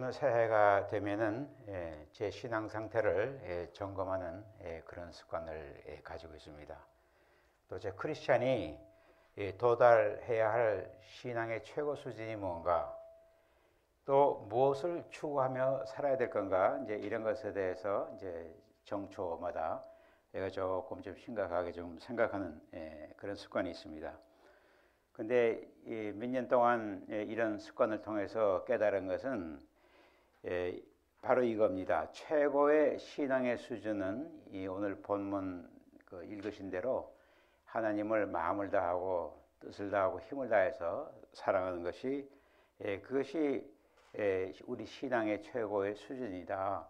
어느 새해가 되면은 제 신앙 상태를 점검하는 그런 습관을 가지고 있습니다. 또 제 크리스찬이 도달해야 할 신앙의 최고 수준이 뭔가, 또 무엇을 추구하며 살아야 될 건가, 이제 이런 것에 대해서 이제 정초마다 제가 조금 좀 심각하게 좀 생각하는 그런 습관이 있습니다. 근데 몇 년 동안 이런 습관을 통해서 깨달은 것은 바로 이겁니다. 최고의 신앙의 수준은 이 오늘 본문 읽으신 대로 하나님을 마음을 다하고 뜻을 다하고 힘을 다해서 사랑하는 것이 그것이 우리 신앙의 최고의 수준이다.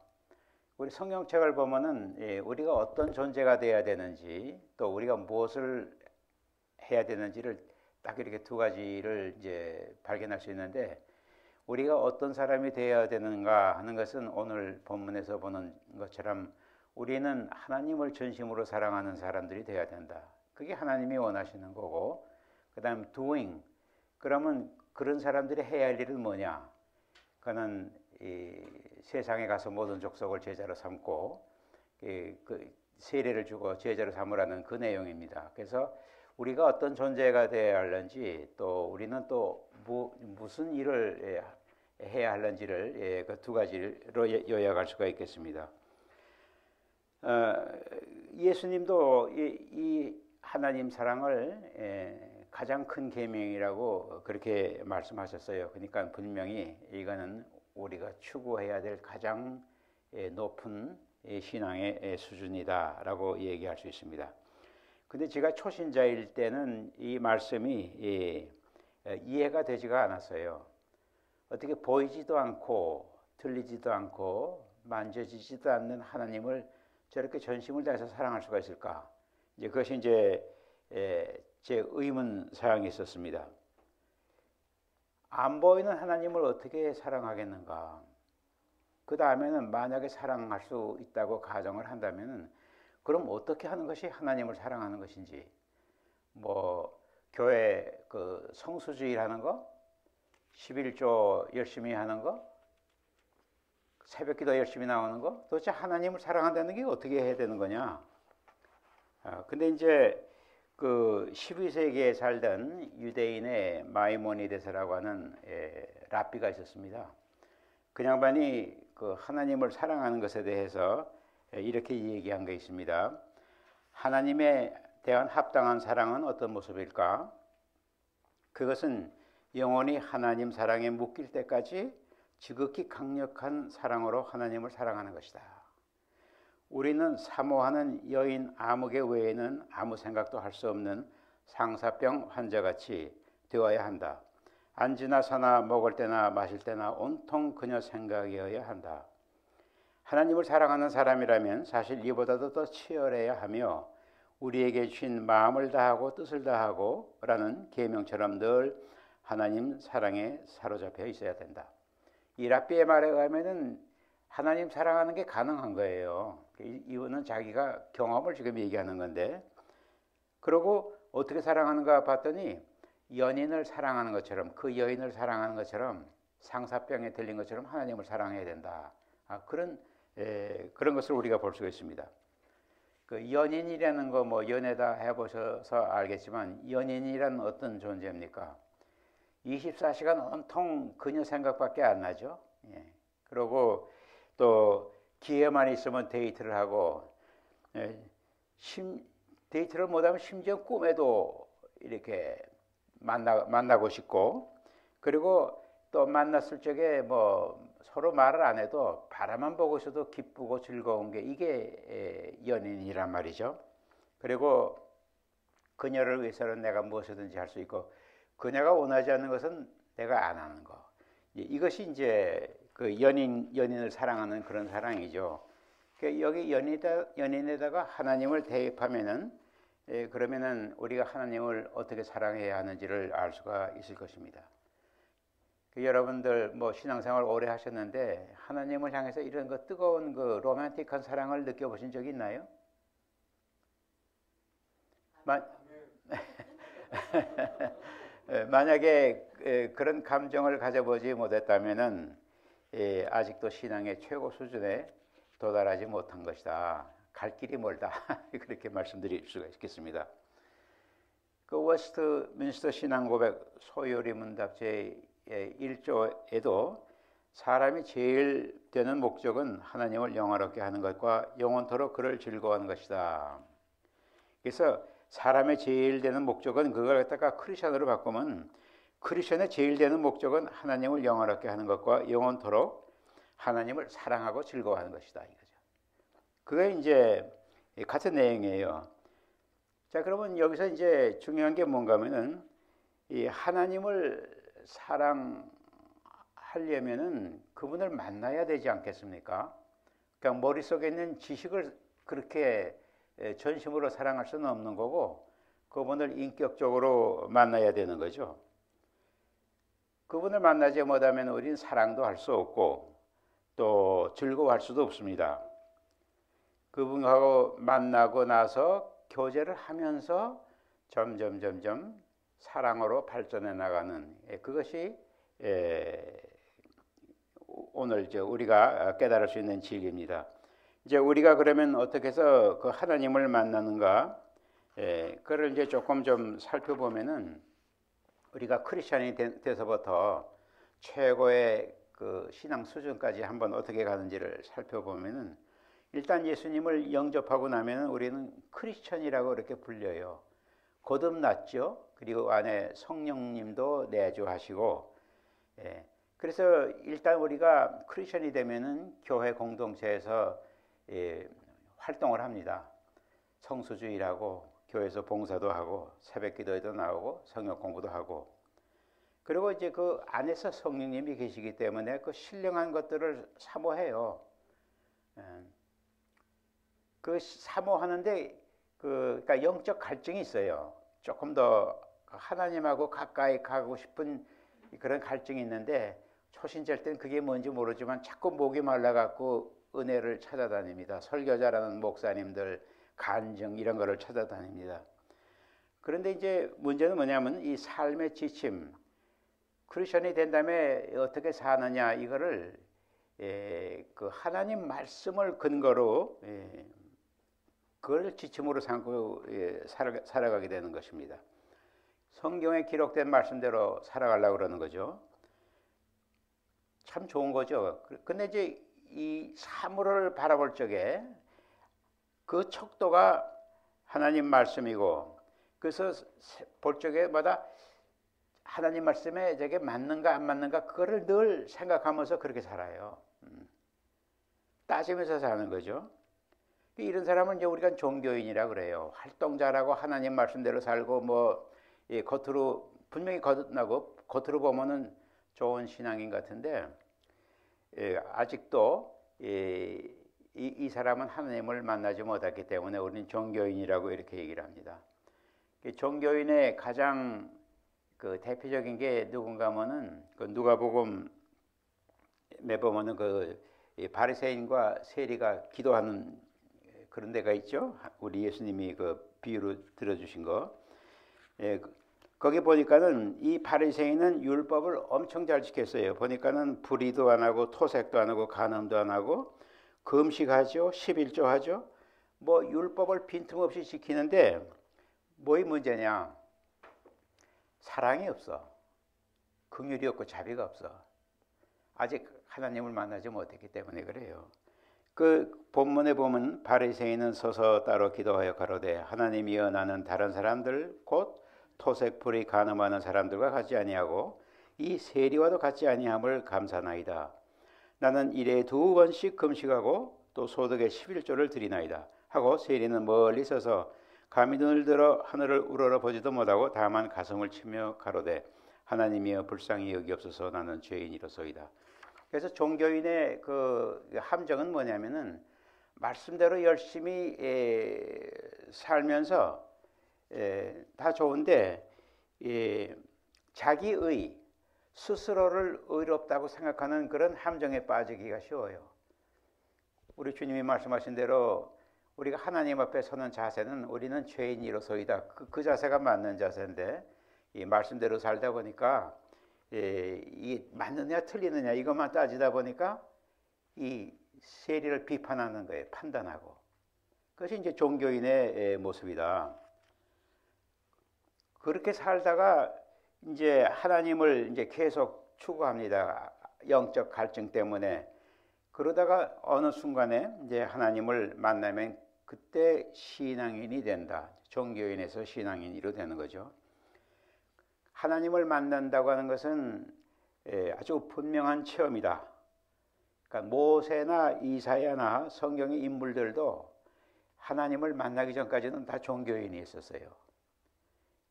우리 성경책을 보면은 우리가 어떤 존재가 되어야 되는지, 또 우리가 무엇을 해야 되는지를 딱 이렇게 두 가지를 이제 발견할 수 있는데, 우리가 어떤 사람이 되어야 되는가 하는 것은 오늘 본문에서 보는 것처럼 우리는 하나님을 전심으로 사랑하는 사람들이 되어야 된다. 그게 하나님이 원하시는 거고, 그 다음 doing, 그러면 그런 사람들이 해야 할 일은 뭐냐? 그는 이 세상에 가서 모든 족속을 제자로 삼고 그 세례를 주고 제자로 삼으라는 그 내용입니다. 그래서 우리가 어떤 존재가 되어야 하는지, 또 우리는 또 무슨 일을 해야 하는지를 그 두 가지로 요약할 수가 있겠습니다. 예수님도 이 하나님 사랑을 가장 큰 계명이라고 그렇게 말씀하셨어요. 그러니까 분명히 이거는 우리가 추구해야 될 가장 높은 신앙의 수준이다라고 얘기할 수 있습니다. 근데 제가 초신자일 때는 이 말씀이 이해가 되지가 않았어요. 어떻게 보이지도 않고 들리지도 않고 만져지지도 않는 하나님을 저렇게 전심을 다해서 사랑할 수가 있을까? 이제 그것이 이제 제 의문 사항이 있었습니다. 안 보이는 하나님을 어떻게 사랑하겠는가? 그 다음에는 만약에 사랑할 수 있다고 가정을 한다면은, 그럼 어떻게 하는 것이 하나님을 사랑하는 것인지, 뭐 교회 그 성수주의라는 거, 11조 열심히 하는 거, 새벽기도 열심히 나오는 거, 도대체 하나님을 사랑한다는 게 어떻게 해야 되는 거냐? 근데 이제 그 12세기에 살던 유대인의 마이모니데스라고 하는 랍비가 있었습니다. 그 양반이 그 하나님을 사랑하는 것에 대해서 이렇게 얘기한 게 있습니다. 하나님에 대한 합당한 사랑은 어떤 모습일까? 그것은 영원히 하나님 사랑에 묶일 때까지 지극히 강력한 사랑으로 하나님을 사랑하는 것이다. 우리는 사모하는 여인 아무개 외에는 아무 생각도 할 수 없는 상사병 환자같이 되어야 한다. 앉으나 서나 먹을 때나 마실 때나 온통 그녀 생각이어야 한다. 하나님을 사랑하는 사람이라면 사실 이보다도 더 치열해야 하며 우리에게 주신 마음을 다하고 뜻을 다하고 라는 계명처럼 늘 하나님 사랑에 사로잡혀 있어야 된다. 이 랍비의 말에 의하면은 하나님 사랑하는 게 가능한 거예요. 이거는 자기가 경험을 지금 얘기하는 건데, 그리고 어떻게 사랑하는가 봤더니 연인을 사랑하는 것처럼, 그 여인을 사랑하는 것처럼, 상사병에 들린 것처럼 하나님을 사랑해야 된다. 그런 것을 우리가 볼 수가 있습니다. 그 연인이라는 거 뭐 연애다 해보셔서 알겠지만, 연인이란 어떤 존재입니까? 24시간 온통 그녀 생각밖에 안 나죠. 그리고 또 기회만 있으면 데이트를 하고, 데이트를 못하면 심지어 꿈에도 이렇게 만나고 싶고, 그리고 또 만났을 적에 뭐 서로 말을 안 해도 바라만 보고 있어도 기쁘고 즐거운 게 이게 연인이란 말이죠. 그리고 그녀를 위해서는 내가 무엇이든지 할 수 있고, 그녀가 원하지 않는 것은 내가 안 하는 거. 이것이 이제 그 연인을 사랑하는 그런 사랑이죠. 여기 연인에다가 하나님을 대입하면은, 그러면은 우리가 하나님을 어떻게 사랑해야 하는지를 알 수가 있을 것입니다. 여러분들 뭐 신앙생활 오래 하셨는데 하나님을 향해서 이런 그 뜨거운 그 로맨틱한 사랑을 느껴보신 적이 있나요? 만약에 그런 감정을 가져보지 못했다면은 아직도 신앙의 최고 수준에 도달하지 못한 것이다. 갈 길이 멀다. 그렇게 말씀드릴 수가 있겠습니다. 그 웨스트민스터 신앙고백 소요리 문답 제1조에도 사람이 제일 되는 목적은 하나님을 영화롭게 하는 것과 영원토록 그를 즐거워하는 것이다. 그래서 사람의 제일 되는 목적은 그걸 갖다가 크리스천으로 바꾸면 크리스천의 제일 되는 목적은 하나님을 영화롭게 하는 것과 영원토록 하나님을 사랑하고 즐거워하는 것이다 이거죠. 그게 이제 같은 내용이에요. 자, 그러면 여기서 이제 중요한 게 뭔가 하면은 이 하나님을 사랑하려면은 그분을 만나야 되지 않겠습니까? 그러니까 머릿속에 있는 지식을 그렇게 전심으로 사랑할 수는 없는 거고 그분을 인격적으로 만나야 되는 거죠. 그분을 만나지 못하면 우리는 사랑도 할 수 없고 또 즐거워할 수도 없습니다. 그분하고 만나고 나서 교제를 하면서 점점 사랑으로 발전해 나가는 그것이 오늘 우리가 깨달을 수 있는 진리입니다. 이제 우리가 그러면 어떻게 해서 그 하나님을 만나는가? 그걸 이제 조금 좀 살펴보면은 우리가 크리스천이 돼서부터 최고의 그 신앙 수준까지 한번 어떻게 가는지를 살펴보면은 일단 예수님을 영접하고 나면 우리는 크리스천이라고 이렇게 불려요. 거듭났죠. 그리고 안에 성령님도 내주하시고, 그래서 일단 우리가 크리스천이 되면은 교회 공동체에서 활동을 합니다. 성수주일하고 교회에서 봉사도 하고 새벽기도에도 나오고 성역 공부도 하고, 그리고 이제 그 안에서 성령님이 계시기 때문에 그 신령한 것들을 사모해요. 그 사모하는데 그러니까 영적 갈증이 있어요. 조금 더 하나님하고 가까이 가고 싶은 그런 갈증이 있는데 초신자일 때는 그게 뭔지 모르지만 자꾸 목이 말라갖고 은혜를 찾아다닙니다. 설교자라는 목사님들 간증 이런 거를 찾아다닙니다. 그런데 이제 문제는 뭐냐면 이 삶의 지침, 크리스천이 된 다음에 어떻게 사느냐 이거를 그 하나님 말씀을 근거로 그걸 지침으로 삼고 살아가게 되는 것입니다. 성경에 기록된 말씀대로 살아가려고 그러는 거죠. 참 좋은 거죠. 근데 이제 이 사물을 바라볼 적에 그 척도가 하나님 말씀이고, 그래서 볼 적에마다 하나님 말씀에 저게 맞는가 안 맞는가 그거를 늘 생각하면서 그렇게 살아요. 따지면서 사는 거죠. 이런 사람은 이제 우리가 종교인이라 그래요. 활동자라고 하나님 말씀대로 살고 뭐 겉으로 분명히 거듭나고 겉으로 보면은 좋은 신앙인 같은데 아직도 이 사람은 하나님을 만나지 못했기 때문에 우리는 종교인이라고 이렇게 얘기를 합니다. 종교인의 가장 그 대표적인 게 누군가 하면은 그 누가복음 매보면은 그 바리새인과 세리가 기도하는 그런 데가 있죠. 우리 예수님이 그 비유로 들어주신 거. 거기 보니까는 이 바리새인은 율법을 엄청 잘 지켰어요. 보니까는 불의도 안 하고 토색도 안 하고 간음도 안 하고 금식하죠, 11조 하죠. 뭐 율법을 빈틈없이 지키는데 뭐의 문제냐? 사랑이 없어. 긍휼이 없고 자비가 없어. 아직 하나님을 만나지 못했기 때문에 그래요. 그 본문에 보면 바리새인은 서서 따로 기도하여 가로되 하나님이여 나는 다른 사람들 곧 토색 불의 간음하는 사람들과 같지 아니하고 이 세리와도 같지 아니함을 감사나이다. 나는 일에 2번씩 금식하고 또 소득의 11조를 드리나이다 하고 세리는 멀리 서서 감히 눈을 들어 하늘을 우러러 보지도 못하고 다만 가슴을 치며 가로되 하나님이여 불쌍히 여기옵소서 나는 죄인이로소이다. 그래서 종교인의 그 함정은 뭐냐면은 말씀대로 열심히 살면서 다 좋은데 자기의 스스로를 의롭다고 생각하는 그런 함정에 빠지기가 쉬워요. 우리 주님이 말씀하신 대로 우리가 하나님 앞에 서는 자세는 우리는 죄인이로소이다. 그 자세가 맞는 자세인데 이 말씀대로 살다 보니까 이게 맞느냐 틀리느냐 이것만 따지다 보니까 이 세리를 비판하는 거예요. 판단하고. 그것이 이제 종교인의 모습이다. 그렇게 살다가 이제 하나님을 이제 계속 추구합니다. 영적 갈증 때문에. 그러다가 어느 순간에 이제 하나님을 만나면 그때 신앙인이 된다. 종교인에서 신앙인으로 되는 거죠. 하나님을 만난다고 하는 것은 아주 분명한 체험이다. 그러니까 모세나 이사야나 성경의 인물들도 하나님을 만나기 전까지는 다 종교인이 있었어요.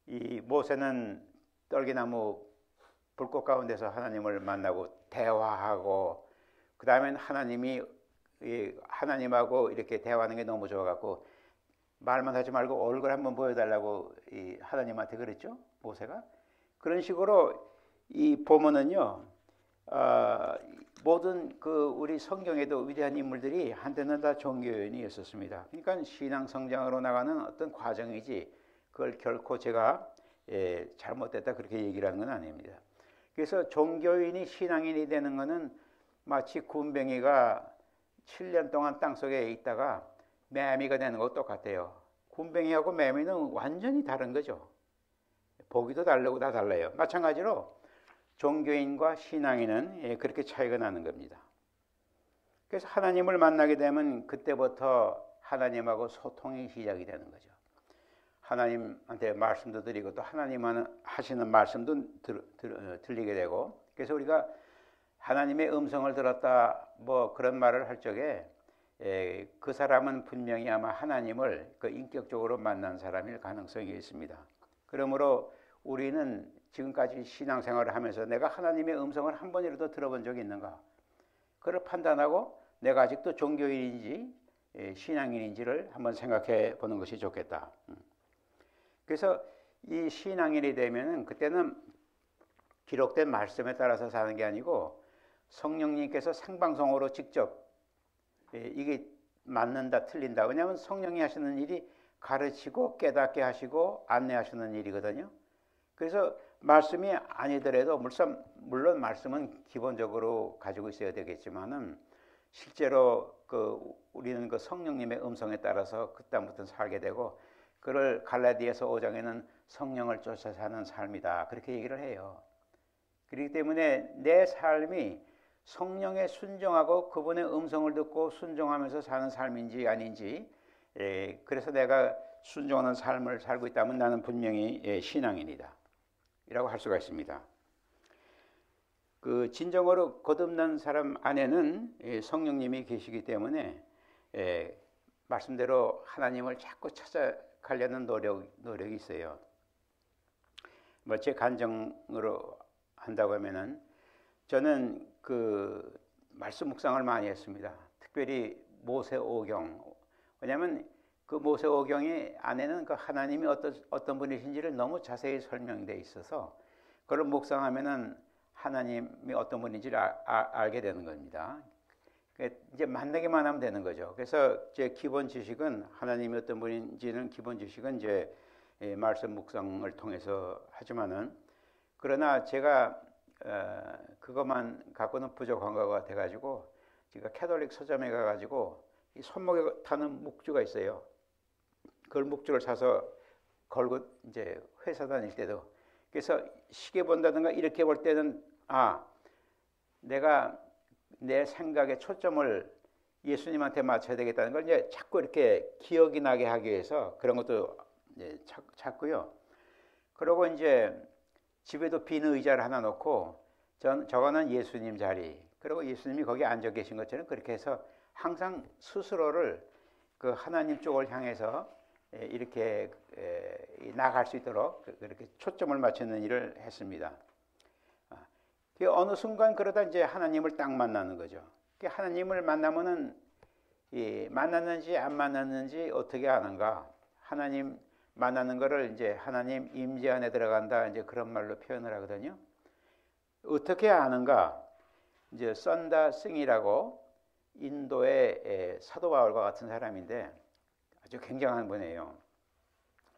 이 모세는 떨기나무 불꽃 가운데서 하나님을 만나고 대화하고, 그 다음엔 하나님하고 이렇게 대화하는 게 너무 좋아갖고 말만 하지 말고 얼굴 한번 보여달라고 하나님한테 그랬죠, 모세가. 그런 식으로 이 보면은요, 모든 그 우리 성경에도 위대한 인물들이 한때는 다 종교인이었었습니다. 그러니까 신앙 성장으로 나가는 어떤 과정이지, 그걸 결코 제가 잘못됐다 그렇게 얘기를 하는 건 아닙니다. 그래서 종교인이 신앙인이 되는 것은 마치 군뱅이가 7년 동안 땅속에 있다가 매미가 되는 것과 똑같아요. 군뱅이하고 매미는 완전히 다른 거죠. 보기도 다르고 다 달라요. 마찬가지로 종교인과 신앙인은 그렇게 차이가 나는 겁니다. 그래서 하나님을 만나게 되면 그때부터 하나님하고 소통이 시작이 되는 거죠. 하나님한테 말씀도 드리고 또 하나님 하시는 말씀도 들리게 되고, 그래서 우리가 하나님의 음성을 들었다 뭐 그런 말을 할 적에 그 사람은 분명히 아마 하나님을 그 인격적으로 만난 사람일 가능성이 있습니다. 그러므로 우리는 지금까지 신앙생활을 하면서 내가 하나님의 음성을 한 번이라도 들어본 적이 있는가, 그걸 판단하고 내가 아직도 종교인인지 신앙인인지를 한번 생각해 보는 것이 좋겠다. 그래서 이 신앙인이 되면은 그때는 기록된 말씀에 따라서 사는 게 아니고 성령님께서 생방송으로 직접 이게 맞는다 틀린다, 왜냐하면 성령이 하시는 일이 가르치고 깨닫게 하시고 안내하시는 일이거든요. 그래서 말씀이 아니더라도 물론 말씀은 기본적으로 가지고 있어야 되겠지만은 실제로 우리는 그 성령님의 음성에 따라서 그다음부터 살게 되고, 그를 갈라디아서 5장에는 성령을 쫓아 사는 삶이다 그렇게 얘기를 해요. 그렇기 때문에 내 삶이 성령에 순종하고 그분의 음성을 듣고 순종하면서 사는 삶인지 아닌지, 그래서 내가 순종하는 삶을 살고 있다면 나는 분명히 신앙인이다 이라고 할 수가 있습니다. 그 진정으로 거듭난 사람 안에는 성령님이 계시기 때문에 말씀대로 하나님을 자꾸 찾아가려는 노력이 있어요. 뭐 제 간증으로 한다고 하면은 저는 그 말씀 묵상을 많이 했습니다. 특별히 모세오경. 왜냐하면 그 모세오경의 안에는 그 하나님이 어떤 분이신지를 너무 자세히 설명되어 있어서 그걸 묵상하면은 하나님이 어떤 분인지를 알게 되는 겁니다. 이제 만나기만 하면 되는 거죠. 그래서 제 기본 지식은 하나님이 어떤 분인지는 기본 지식은 이제 말씀 묵상을 통해서 하지만은, 그러나 제가 그것만 갖고는 부족한 것 같아가지고 제가 캐톨릭 서점에 가가지고 이 손목에 타는 묵주가 있어요. 그걸 묵주를 사서 걸고 이제 회사 다닐 때도, 그래서 시계 본다든가 이렇게 볼 때는 내가 내 생각의 초점을 예수님한테 맞춰야 되겠다는 걸 이제 자꾸 이렇게 기억이 나게 하기 위해서 그런 것도 이제 찾고요. 그리고 이제 집에도 빈 의자를 하나 놓고 저거는 예수님 자리, 그리고 예수님이 거기 앉아 계신 것처럼 그렇게 해서 항상 스스로를 그 하나님 쪽을 향해서 이렇게 나갈 수 있도록 그렇게 초점을 맞추는 일을 했습니다. 어느 순간 그러다 이제 하나님을 딱 만나는 거죠. 하나님을 만나면은 만났는지 안 만났는지 어떻게 아는가? 하나님 만나는 거를 이제 하나님 임재 안에 들어간다 이제 그런 말로 표현을 하거든요. 어떻게 아는가? 이제 썬다 싱이라고 인도의 사도 바울과 같은 사람인데 아주 굉장한 분이에요.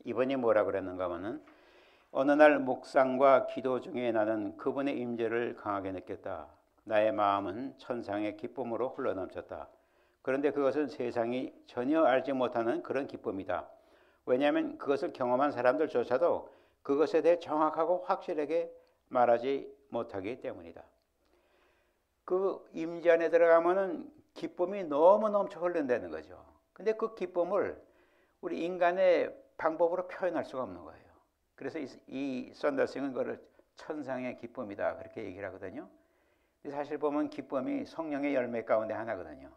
이분이 뭐라 그랬는가 하면은 어느 날 묵상과 기도 중에 나는 그분의 임재를 강하게 느꼈다. 나의 마음은 천상의 기쁨으로 흘러넘쳤다. 그런데 그것은 세상이 전혀 알지 못하는 그런 기쁨이다. 왜냐하면 그것을 경험한 사람들조차도 그것에 대해 정확하고 확실하게 말하지 못하기 때문이다. 그 임재 안에 들어가면은 기쁨이 너무 넘쳐 흐른다는 거죠. 근데 그 기쁨을 우리 인간의 방법으로 표현할 수가 없는 거예요. 그래서 이 썬더싱은 그걸 천상의 기쁨이다 그렇게 얘기를 하거든요. 사실 보면 기쁨이 성령의 열매 가운데 하나거든요.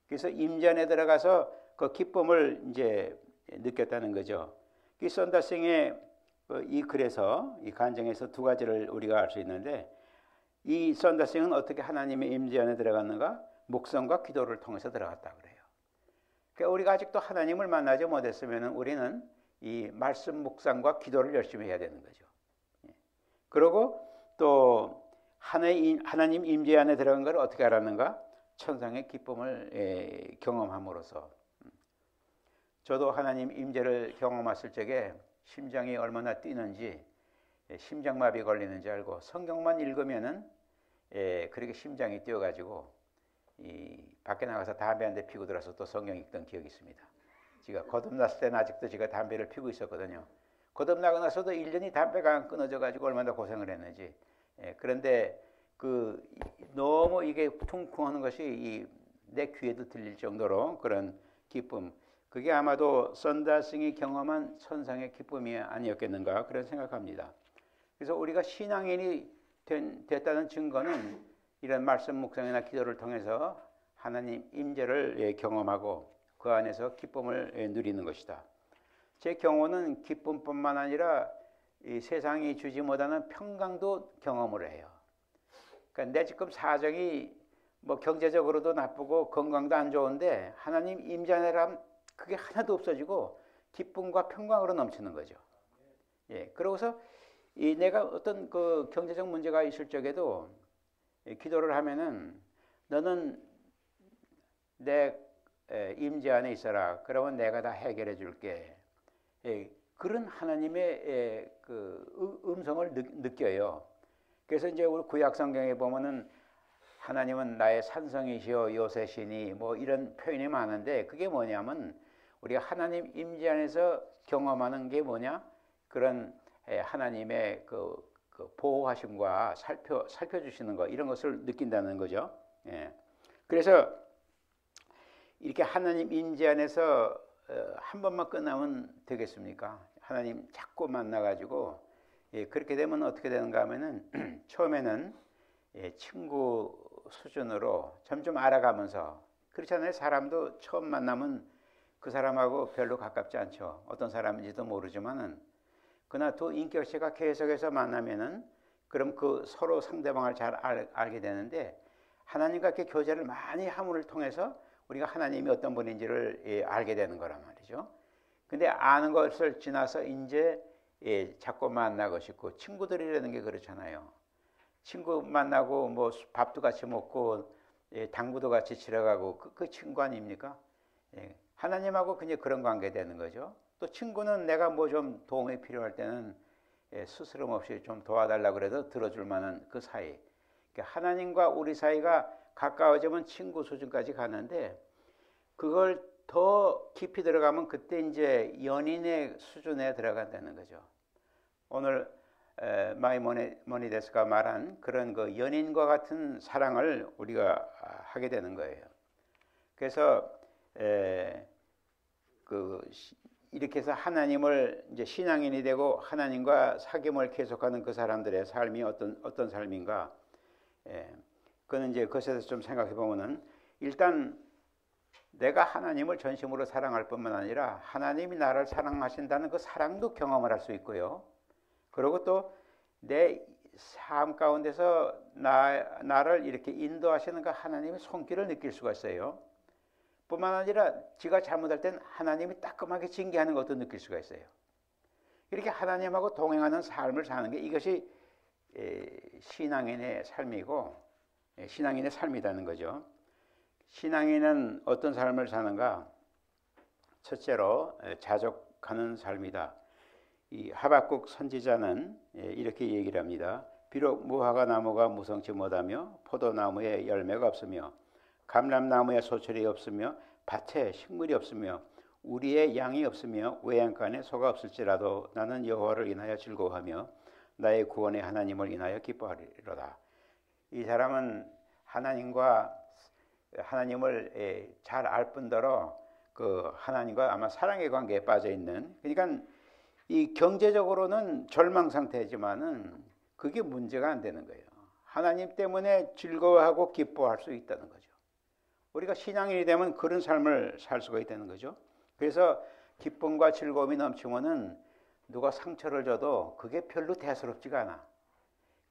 그래서 임재 안에 들어가서 그 기쁨을 이제 느꼈다는 거죠. 이 썬더싱의 이 글에서 이 간증에서 두 가지를 우리가 알 수 있는데, 이 썬더싱은 어떻게 하나님의 임재 안에 들어갔는가? 묵상과 기도를 통해서 들어갔다 그래요. 그러니까 우리가 아직도 하나님을 만나지 못했으면 우리는 이 말씀 묵상과 기도를 열심히 해야 되는 거죠. 그리고 또 하나님 임재 안에 들어간 걸 어떻게 알았는가? 천상의 기쁨을 경험함으로써. 저도 하나님 임재를 경험했을 적에 심장이 얼마나 뛰는지, 심장마비 걸리는지 알고 성경만 읽으면은 그렇게 심장이 뛰어가지고 밖에 나가서 담배 한 대 피고 들어서 또 성경 읽던 기억이 있습니다. 제가 거듭났을 때는 아직도 제가 담배를 피고 있었거든요. 거듭나고 나서도 1년이 담배가 안 끊어져가지고 얼마나 고생을 했는지. 그런데 너무 이게 퉁퉁하는 것이 내 귀에도 들릴 정도로 그런 기쁨, 그게 아마도 썬더싱이 경험한 천상의 기쁨이 아니었겠는가 그런 생각합니다. 그래서 우리가 신앙인이 됐다는 증거는 이런 말씀 묵상이나 기도를 통해서 하나님 임재를 경험하고 그 안에서 기쁨을 누리는 것이다. 제 경우는 기쁨뿐만 아니라 이 세상이 주지 못하는 평강도 경험을 해요. 그러니까 내 지금 사정이 뭐 경제적으로도 나쁘고 건강도 안 좋은데 하나님 임재 안에라면 그게 하나도 없어지고 기쁨과 평강으로 넘치는 거죠. 그러고서 내가 어떤 그 경제적 문제가 있을 적에도 기도를 하면은 너는 내 임재 안에 있어라. 그러면 내가 다 해결해 줄게. 그런 하나님의 그 음성을 느껴요. 그래서 이제 우리 구약 성경에 보면은 하나님은 나의 산성이시여 요새시니 뭐 이런 표현이 많은데, 그게 뭐냐면 우리가 하나님 임재 안에서 경험하는 게 뭐냐? 그런 하나님의 그 보호하심과 살펴주시는 것, 이런 것을 느낀다는 거죠. 그래서 이렇게 하나님 임재 안에서 한 번만 끝나면 되겠습니까? 하나님 자꾸 만나가지고 그렇게 되면 어떻게 되는가 하면은 처음에는 친구 수준으로 점점 알아가면서, 그렇잖아요. 사람도 처음 만나면 그 사람하고 별로 가깝지 않죠. 어떤 사람인지도 모르지만은 그러나 두 인격체가 계속해서 만나면은 그럼 그 서로 상대방을 잘 알게 되는데, 하나님과 이렇게 교제를 많이 함을 통해서 우리가 하나님이 어떤 분인지를 알게 되는 거란 말이죠. 근데 아는 것을 지나서 이제 자꾸 만나고 싶고, 친구들이라는 게 그렇잖아요. 친구 만나고 뭐 밥도 같이 먹고 당구도 같이 치러 가고 그 친구 아닙니까? 하나님하고 그냥 그런 관계 되는 거죠. 또 친구는 내가 뭐 좀 도움이 필요할 때는 스스럼 없이 좀 도와달라 그래도 들어줄 만한 그 사이. 그러니까 하나님과 우리 사이가 가까워지면 친구 수준까지 가는데, 그걸 더 깊이 들어가면 그때 이제 연인의 수준에 들어간다는 거죠. 오늘 마이모니데스가 말한 그런 그 연인과 같은 사랑을 우리가 하게 되는 거예요. 그래서 이렇게 해서 하나님을 이제 신앙인이 되고 하나님과 사귐을 계속하는 그 사람들의 삶이 어떤 삶인가? 그거는 이제 그것에 대해서 좀 생각해 보면은, 일단 내가 하나님을 전심으로 사랑할 뿐만 아니라 하나님이 나를 사랑하신다는 그 사랑도 경험을 할 수 있고요. 그리고 또 내 삶 가운데서 나를 이렇게 인도하시는 그 하나님의 손길을 느낄 수가 있어요. 뿐만 아니라 지가 잘못할 땐 하나님이 따끔하게 징계하는 것도 느낄 수가 있어요. 이렇게 하나님하고 동행하는 삶을 사는 게, 이것이 신앙인의 삶이고 신앙인의 삶이라는 거죠. 신앙인은 어떤 삶을 사는가? 첫째로 자족하는 삶이다. 이 하박국 선지자는 이렇게 얘기를 합니다. 비록 무화과 나무가 무성치 못하며 포도나무에 열매가 없으며 감람나무에 소철이 없으며 밭에 식물이 없으며 우리의 양이 없으며 외양간에 소가 없을지라도 나는 여호와를 인하여 즐거워하며 나의 구원의 하나님을 인하여 기뻐하리로다. 이 사람은 하나님을 잘 알 뿐더러 그 하나님과 아마 사랑의 관계에 빠져 있는, 그러니까 이 경제적으로는 절망 상태지만은 그게 문제가 안 되는 거예요. 하나님 때문에 즐거워하고 기뻐할 수 있다는 거죠. 우리가 신앙인이 되면 그런 삶을 살 수가 있다는 거죠. 그래서 기쁨과 즐거움이 넘치면은 누가 상처를 줘도 그게 별로 대수롭지가 않아.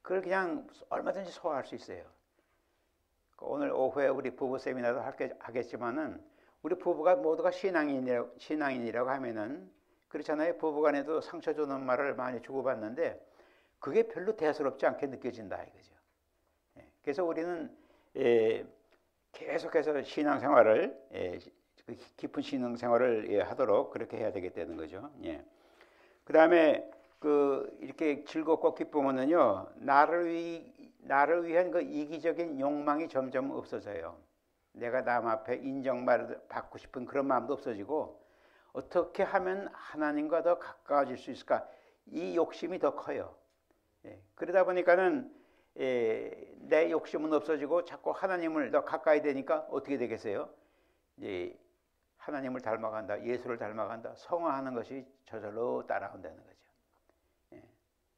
그걸 그냥 얼마든지 소화할 수 있어요. 오늘 오후에 우리 부부 세미나도 하겠지만은 우리 부부가 모두가 신앙인이라고 하면은 그렇잖아요. 부부간에도 상처 주는 말을 많이 주고받는데 그게 별로 대수롭지 않게 느껴진다 이거죠. 그래서 우리는 계속해서 신앙생활을 깊은 신앙생활을 하도록 그렇게 해야 되겠다는 거죠. 그 다음에 이렇게 즐겁고 기쁘면은요, 나를 위한 그 이기적인 욕망이 점점 없어져요. 내가 남 앞에 인정받고 싶은 그런 마음도 없어지고, 어떻게 하면 하나님과 더 가까워질 수 있을까? 이 욕심이 더 커요. 그러다 보니까는 내 욕심은 없어지고 자꾸 하나님을 더 가까이 되니까 어떻게 되겠어요? 하나님을 닮아간다, 예수를 닮아간다, 성화하는 것이 저절로 따라온다는 거죠.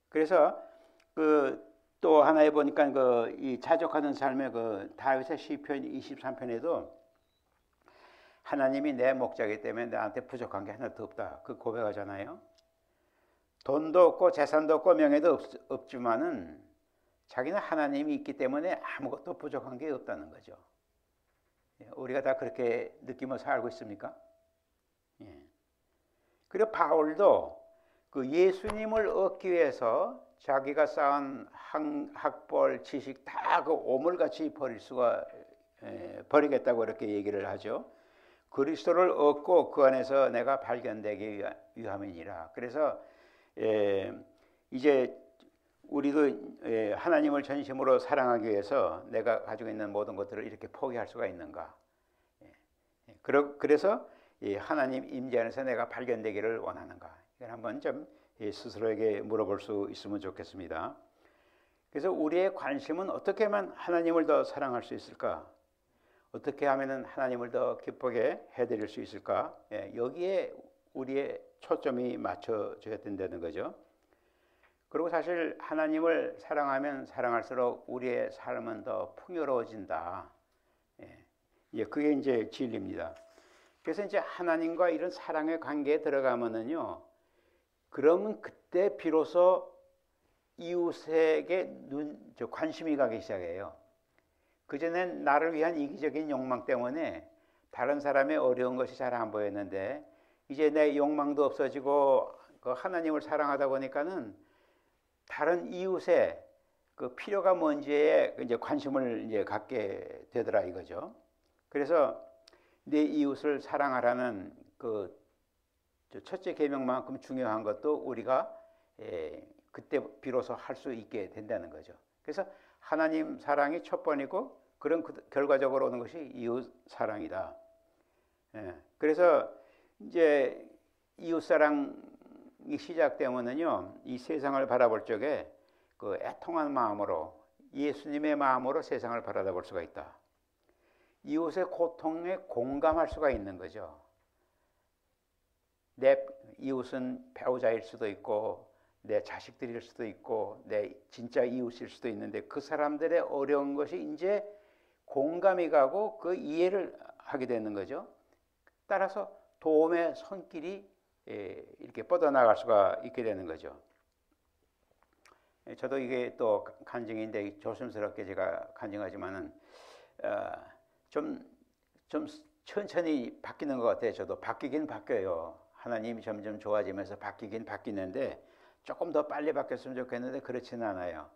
그래서 또 하나에 보니까 이 자족하는 삶의 다윗의 시편 23편에도 하나님이 내 목자이기 때문에 나한테 부족한 게 하나도 없다, 그 고백하잖아요. 돈도 없고 재산도 없고 명예도 없지만은 자기는 하나님이 있기 때문에 아무것도 부족한 게 없다는 거죠. 우리가 다 그렇게 느끼면서 살고 있습니까? 그리고 바울도 그 예수님을 얻기 위해서 자기가 쌓은 학벌, 지식 다 그 오물같이 버리겠다고 이렇게 얘기를 하죠. 그리스도를 얻고 그 안에서 내가 발견되기 위함이니라. 그래서 이제 우리도 하나님을 전심으로 사랑하기 위해서 내가 가지고 있는 모든 것들을 이렇게 포기할 수가 있는가? 그래서 하나님 임재 안에서 내가 발견되기를 원하는가? 이걸 한번 좀 스스로에게 물어볼 수 있으면 좋겠습니다. 그래서 우리의 관심은 어떻게 하면 하나님을 더 사랑할 수 있을까? 어떻게 하면 하나님을 더 기쁘게 해드릴 수 있을까? 여기에 우리의 초점이 맞춰져야 된다는 거죠. 그리고 사실 하나님을 사랑하면 사랑할수록 우리의 삶은 더 풍요로워진다. 그게 이제 진리입니다. 그래서 이제 하나님과 이런 사랑의 관계에 들어가면은요, 그러면 그때 비로소 이웃에게 관심이 가기 시작해요. 그전엔 나를 위한 이기적인 욕망 때문에 다른 사람의 어려운 것이 잘 안 보였는데, 이제 내 욕망도 없어지고 그 하나님을 사랑하다 보니까는 다른 이웃의 그 필요가 뭔지에 이제 관심을 이제 갖게 되더라 이거죠. 그래서 내 이웃을 사랑하라는 그 첫째 계명만큼 중요한 것도 우리가 그때 비로소 할 수 있게 된다는 거죠. 그래서 하나님 사랑이 첫 번이고, 그런 결과적으로 오는 것이 이웃 사랑이다. 그래서 이제 이웃 사랑이 시작되면은요, 이 세상을 바라볼 적에 그 애통한 마음으로, 예수님의 마음으로 세상을 바라볼 수가 있다. 이웃의 고통에 공감할 수가 있는 거죠. 내 이웃은 배우자일 수도 있고, 내 자식들일 수도 있고, 내 진짜 이웃일 수도 있는데, 그 사람들의 어려운 것이 이제 공감이 가고 그 이해를 하게 되는 거죠. 따라서 도움의 손길이 이렇게 뻗어나갈 수가 있게 되는 거죠. 저도 이게 또 간증인데 조심스럽게 제가 간증하지만은 좀 천천히 바뀌는 것 같아요. 저도 바뀌긴 바뀌어요. 하나님이 점점 좋아지면서 바뀌긴 바뀌는데 조금 더 빨리 바뀌었으면 좋겠는데 그렇지는 않아요.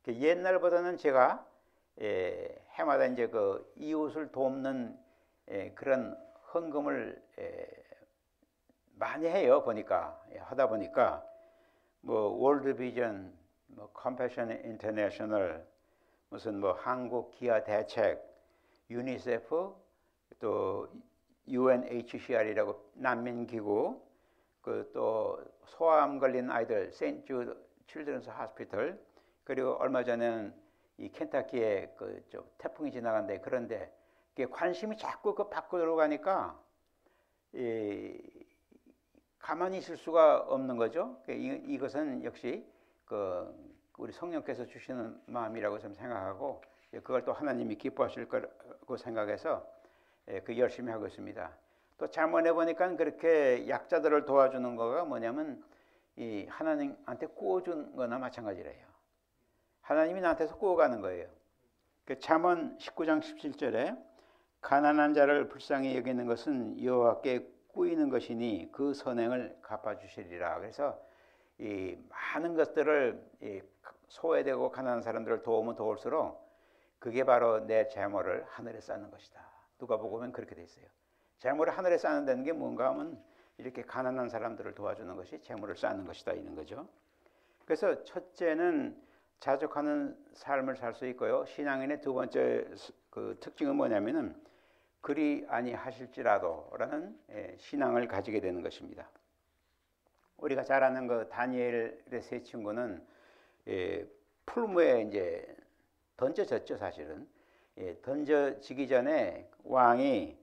옛날보다는 제가 해마다 이제 그 이웃을 돕는 그런 헌금을 많이 해요. 하다 보니까 뭐 월드비전, 뭐 컴패션 인터내셔널, 무슨 뭐 한국 기아 대책, 유니세프, 또 UNHCR이라고 난민기구, 그 또 소아암 걸린 아이들 세인트 주드 칠드런스 하스피털, 그리고 얼마 전에는 이 켄타키에 그 좀 태풍이 지나간데, 그런데 관심이 자꾸 그 밖으로 가니까 가만히 있을 수가 없는 거죠. 이것은 역시 그 우리 성령께서 주시는 마음이라고 좀 생각하고, 그걸 또 하나님이 기뻐하실 거라고 생각해서 그 열심히 하고 있습니다. 또 자문해 보니까 그렇게 약자들을 도와주는 거가 뭐냐면 이 하나님한테 구워준 거나 마찬가지래요. 하나님이 나한테서 구워가는 거예요. 그 잠언 19장 17절에 가난한 자를 불쌍히 여기는 것은 여호와께 꾸이는 것이니 그 선행을 갚아주시리라. 그래서 이 많은 것들을 소외되고 가난한 사람들을 도우면 도울수록 그게 바로 내 재물을 하늘에 쌓는 것이다. 누가복음은 그렇게 돼 있어요. 재물을 하늘에 쌓는다는 게 뭔가 하면 이렇게 가난한 사람들을 도와주는 것이 재물을 쌓는 것이다, 이런 거죠. 그래서 첫째는 자족하는 삶을 살 수 있고요. 신앙인의 두 번째 그 특징은 뭐냐면은 그리 아니하실지라도라는 신앙을 가지게 되는 것입니다. 우리가 잘 아는 그 다니엘의 세 친구는 풀무에 이제 던져졌죠, 사실은. 던져지기 전에 왕이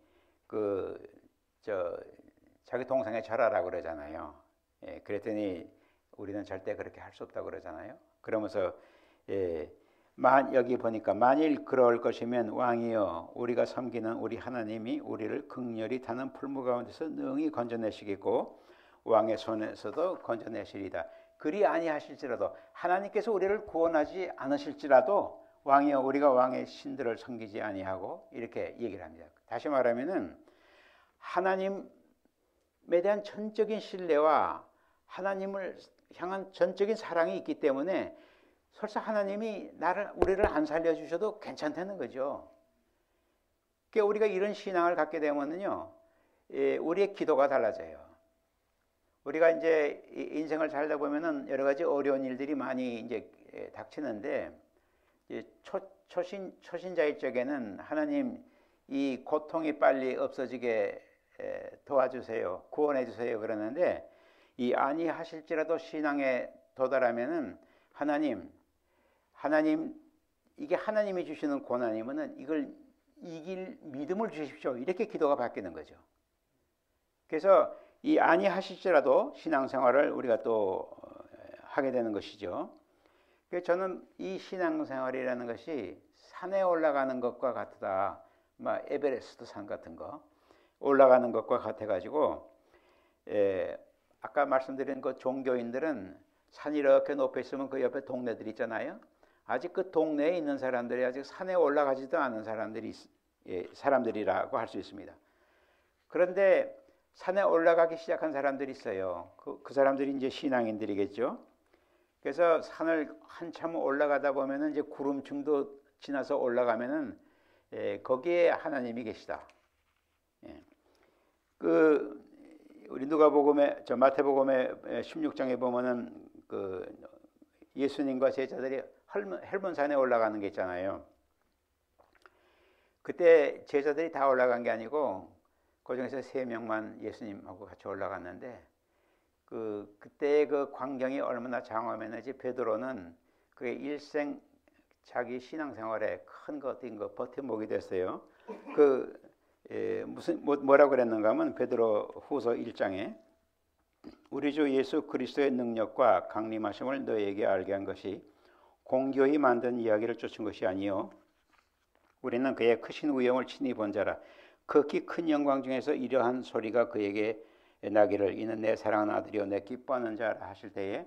자기 동생의 절하라고 그러잖아요. 그랬더니 우리는 절대 그렇게 할 수 없다고 그러잖아요. 그러면서 여기 보니까 만일 그럴 것이면 왕이여 우리가 섬기는 우리 하나님이 우리를 극렬히 타는 풀무 가운데서 능히 건져내시겠고 왕의 손에서도 건져내시리다. 그리 아니하실지라도, 하나님께서 우리를 구원하지 않으실지라도 왕이여 우리가 왕의 신들을 섬기지 아니하고, 이렇게 얘기를 합니다. 다시 말하면은 하나님에 대한 전적인 신뢰와 하나님을 향한 전적인 사랑이 있기 때문에 설사 하나님이 우리를 안 살려주셔도 괜찮다는 거죠. 그러니까 우리가 이런 신앙을 갖게 되면은요, 우리의 기도가 달라져요. 우리가 이제 인생을 살다 보면은 여러 가지 어려운 일들이 많이 이제 닥치는데, 초신자일 적에는 하나님 이 고통이 빨리 없어지게 도와주세요, 구원해 주세요 그러는데, 이 아니하실지라도 신앙에 도달하면은 하나님 이게 하나님이 주시는 고난이면은 이걸 이길 믿음을 주십시오, 이렇게 기도가 바뀌는 거죠. 그래서 이 아니하실지라도 신앙생활을 우리가 또 하게 되는 것이죠. 그래서 저는 이 신앙생활이라는 것이 산에 올라가는 것과 같다. 에베레스트 산 같은 거 올라가는 것과 같아가지고, 아까 말씀드린 그 종교인들은 산이 이렇게 높에 있으면 그 옆에 동네들 있잖아요. 아직 그 동네에 있는 사람들이 아직 산에 올라가지도 않은 사람들이라고 할 수 있습니다. 그런데 산에 올라가기 시작한 사람들이 있어요. 그 사람들이 이제 신앙인들이겠죠. 그래서 산을 한참 올라가다 보면은 이제 구름층도 지나서 올라가면은 거기에 하나님이 계시다. 우리 누가복음에 마태복음에 16장에 보면은 그 예수님과 제자들이 헬몬산에 올라가는 게 있잖아요. 그때 제자들이 다 올라간 게 아니고 그 중에서 3명만 예수님하고 같이 올라갔는데, 그때 그 광경이 얼마나 장엄했는지 베드로는 그의 일생 자기 신앙생활에 큰 거 버팀목이 됐어요. 뭐라고 그랬는가 하면 베드로 후서 1장에 우리 주 예수 그리스도의 능력과 강림하심을 너에게 알게 한 것이 공교히 만든 이야기를 쫓은 것이 아니요 우리는 그의 크신 위엄을 친히 본 자라. 극히 큰 영광 중에서 이러한 소리가 그에게 나기를 이는 내 사랑하는 아들이요 내 기뻐하는 자라 하실 때에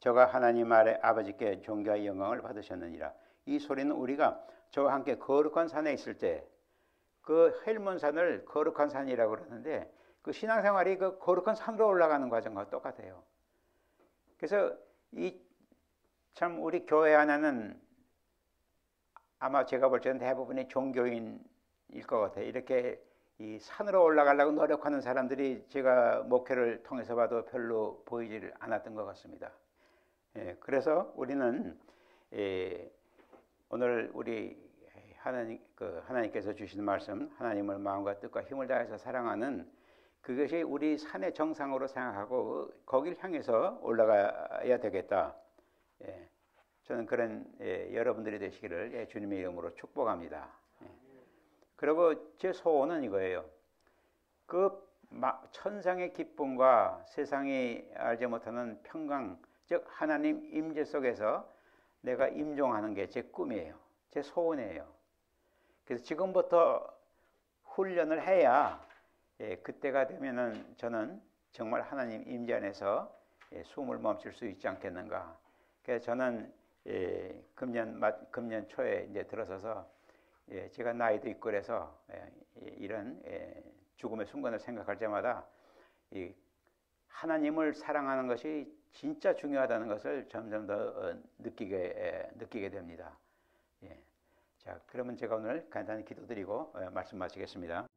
저가 하나님 아래 아버지께 존귀와 영광을 받으셨느니라. 이 소리는 우리가 저와 함께 거룩한 산에 있을 때, 그 헬몬산을 거룩한 산이라고 그러는데 그 신앙생활이 그 거룩한 산으로 올라가는 과정과 똑같아요. 그래서 참 우리 교회 하나는 아마 제가 볼 때는 대부분이 종교인일 것 같아요. 이렇게 이 산으로 올라가려고 노력하는 사람들이 제가 목회를 통해서 봐도 별로 보이질 않았던 것 같습니다. 그래서 우리는 오늘 우리 하나님께서 주신 말씀, 하나님을 마음과 뜻과 힘을 다해서 사랑하는 그것이 우리 산의 정상으로 생각하고 거길 향해서 올라가야 되겠다. 저는 그런 여러분들이 되시기를 주님의 이름으로 축복합니다. 그리고 제 소원은 이거예요. 그 천상의 기쁨과 세상이 알지 못하는 평강, 즉 하나님 임재 속에서 내가 임종하는 게 제 꿈이에요. 제 소원이에요. 그래서 지금부터 훈련을 해야 그때가 되면은 저는 정말 하나님 임재 안에서 숨을 멈출 수 있지 않겠는가. 그래서 저는 금년 초에 이제 들어서서 제가 나이도 있고 그래서 이런 죽음의 순간을 생각할 때마다 이 하나님을 사랑하는 것이 진짜 중요하다는 것을 점점 더 느끼게 됩니다. 자, 그러면 제가 오늘 간단히 기도드리고 말씀 마치겠습니다.